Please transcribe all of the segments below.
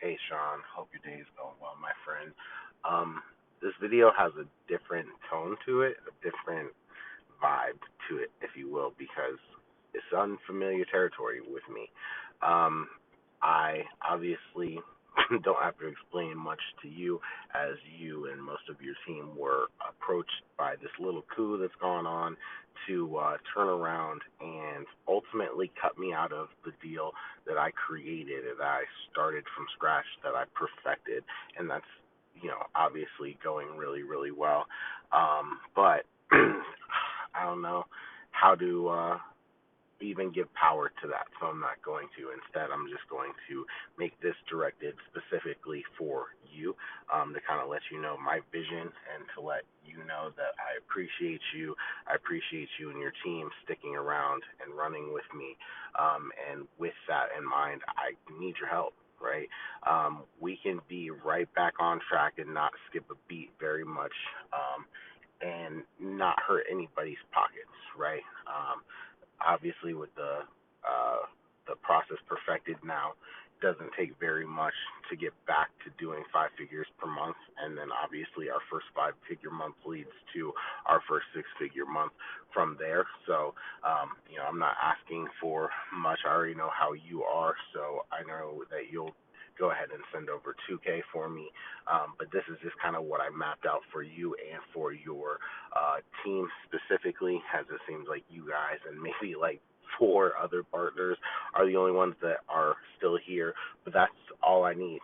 Hey Sean, hope your day is going well, my friend. Um, this video has a different tone to it, a different vibe to it, if you will, because it's unfamiliar territory with me. Um, I obviously don't have to explain much to you, as you and most of your team were approached by this little coup that's gone on to turn around and ultimately cut me out of the deal that I created, that I started from scratch, that I perfected, and that's obviously going really, really well. But I don't know how to even give power to that, so I'm not going to. Instead, I'm just going to make this directed specifically for you, to kind of let you know my vision and to let you know that I appreciate you. I appreciate you and your team sticking around and running with me. And with that in mind, I need your help. Right, we can be right back on track and not skip a beat very much, and not hurt anybody's pockets. Right, obviously with the process perfected now, doesn't take very much to get back to doing 5 figures per month, and then obviously our first 5 figure month leads to our first 6 figure month from there. So I'm not asking for much. I already know how you are, so I know that you'll go ahead and send over 2K for me. But this is just kind of what I mapped out for you and for your team specifically, as it seems like you guys and maybe like four other partners are the only ones that are still here. But that's all I need.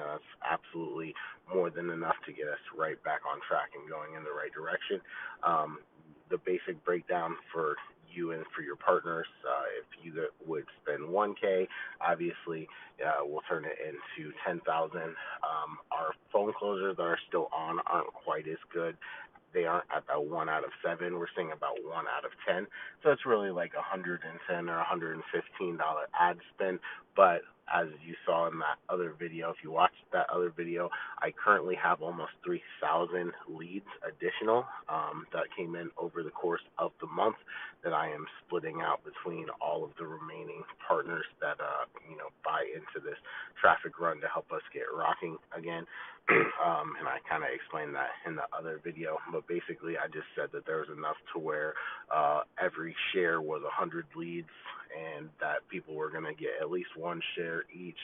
That's absolutely more than enough to get us right back on track and going in the right direction. The basic breakdown for you and for your partners, if you would spend 1K, obviously we'll turn it into 10,000. Our phone closers that are still on aren't quite as good. They aren't at that 1 out of 7. We're seeing about 1 out of 10. So it's really like $110 or $115 ad spend. But as you saw in that other video, if you watched that other video, I currently have almost 3,000 leads additional, that came in over the course of the month, that I am splitting out between all of the remaining partners that buy into this traffic run to help us get rocking again. And I kind of explained that in the other video, but basically I just said that there was enough to where every share was 100 leads, and that people were going to get at least one share each,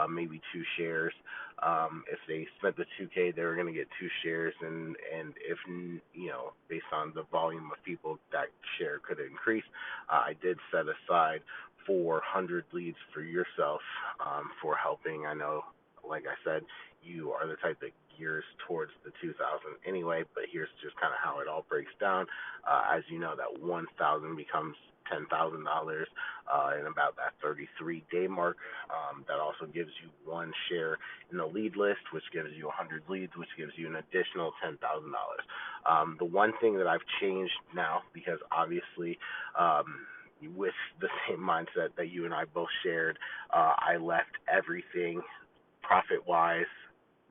maybe two shares. If they spent the 2K, they were going to get two shares, and if based on the volume of people, that share could increase. I did set aside 400 leads for yourself, for helping. I know, like I said, you are the type that gears towards the 2000 anyway, but here's just kind of how it all breaks down. As you know, that 1000 becomes $10,000 in about that 33-day mark. That also gives you one share in the lead list, which gives you 100 leads, which gives you an additional $10,000. The one thing that I've changed now, because obviously, with the same mindset that you and I both shared, I left everything profit wise,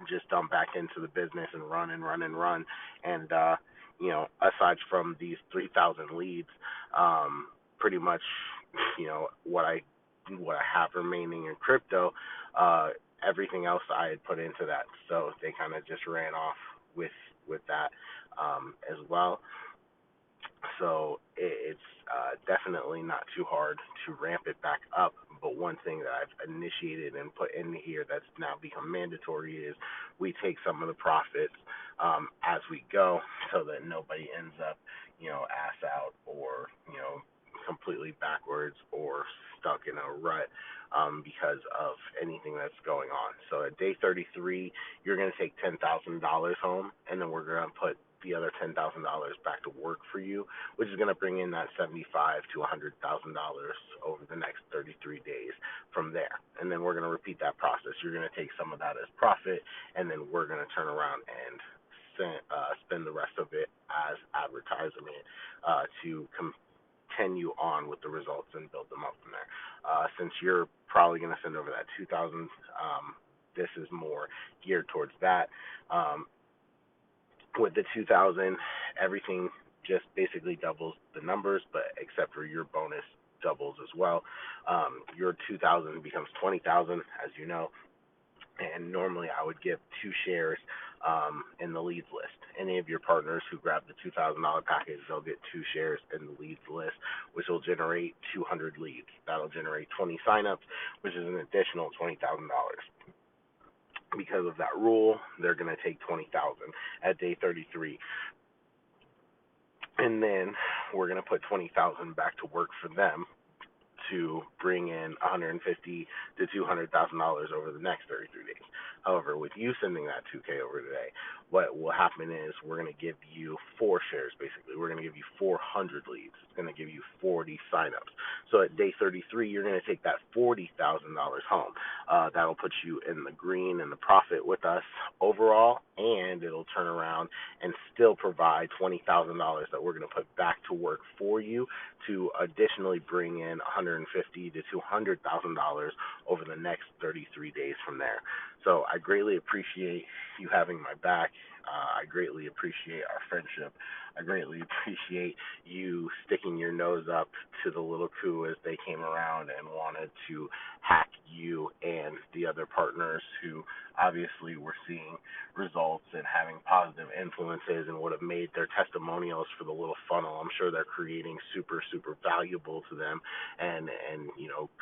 just dump back into the business and run and run and run. And aside from these 3,000 leads, pretty much, what I have remaining in crypto, everything else I had put into that. So they kind of just ran off with that, as well. So it's definitely not too hard to ramp it back up. But one thing that I've initiated and put in here that's now become mandatory is we take some of the profits, as we go, so that nobody ends up, ass out, or completely backwards or stuck in a rut, because of anything that's going on. So at day 33, you're going to take $10,000 home, and then we're going to put the other $10,000 back to work for you, which is going to bring in that 75 to $100,000 over the next 33 days from there. And then we're going to repeat that process. You're going to take some of that as profit, and then we're going to turn around and spend the rest of it as advertisement, to continue on with the results and build them up from there. Since you're probably going to send over that 2,000, this is more geared towards that. With the 2,000, everything just basically doubles the numbers, but except for your bonus doubles as well. Your 2,000 becomes 20,000, as you know, and normally I would give 2 shares in the leads list. Any of your partners who grab the $2,000 package, they'll get 2 shares in the leads list, which will generate 200 leads. That'll generate 20 signups, which is an additional $20,000. Because of that rule, they're going to take 20,000 at day 33, and then we're going to put 20,000 back to work for them to bring in 150 to $200,000 over the next 33 days. However, with you sending that 2K over today, what will happen is we're going to give you 4 shares. Basically, we're going to give you 400 leads. It's going to give you 40 signups. So at day 33, you're going to take that $40,000 home. That'll put you in the green and the profit with us overall, and it'll turn around and still provide $20,000 that we're going to put back to work for you to additionally bring in $150,000 to $200,000 over the next 33 days from there. So I greatly appreciate you having my back. I greatly appreciate our friendship. I greatly appreciate you sticking your nose up to the little coup as they came around and wanted to hack you and the other partners who obviously were seeing results and having positive influences and would have made their testimonials for the little funnel. I'm sure they're creating super, super valuable to them, and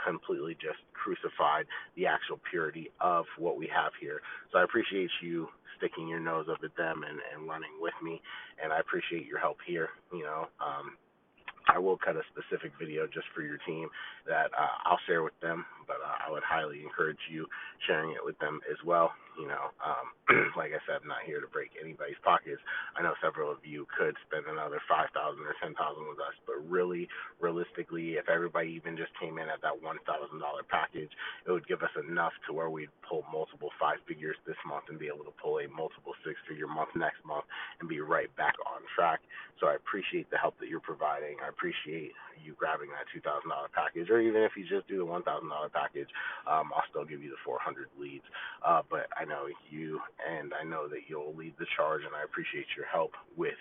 completely just crucified the actual purity of what we have here. So I appreciate you sticking your nose up at them and running with me, and I appreciate your help here. I will cut a specific video just for your team that I'll share with them, but I would highly encourage you sharing it with them as well. Like I said, I'm not here to break anybody's pockets. I know several of you could spend another 5,000 or 10,000 with us, but really, realistically, if everybody even just came in at that $1,000 package, it would give us enough to where we'd pull multiple 5 figures this month and be able to pull a multiple 6-figure month next month and be right back on track. So I appreciate the help that you're providing. I appreciate you grabbing that $2,000 package, or even if you just do the $1,000 package, I'll still give you the 400 leads. But I know you, and I know that you'll lead the charge, and I appreciate your help with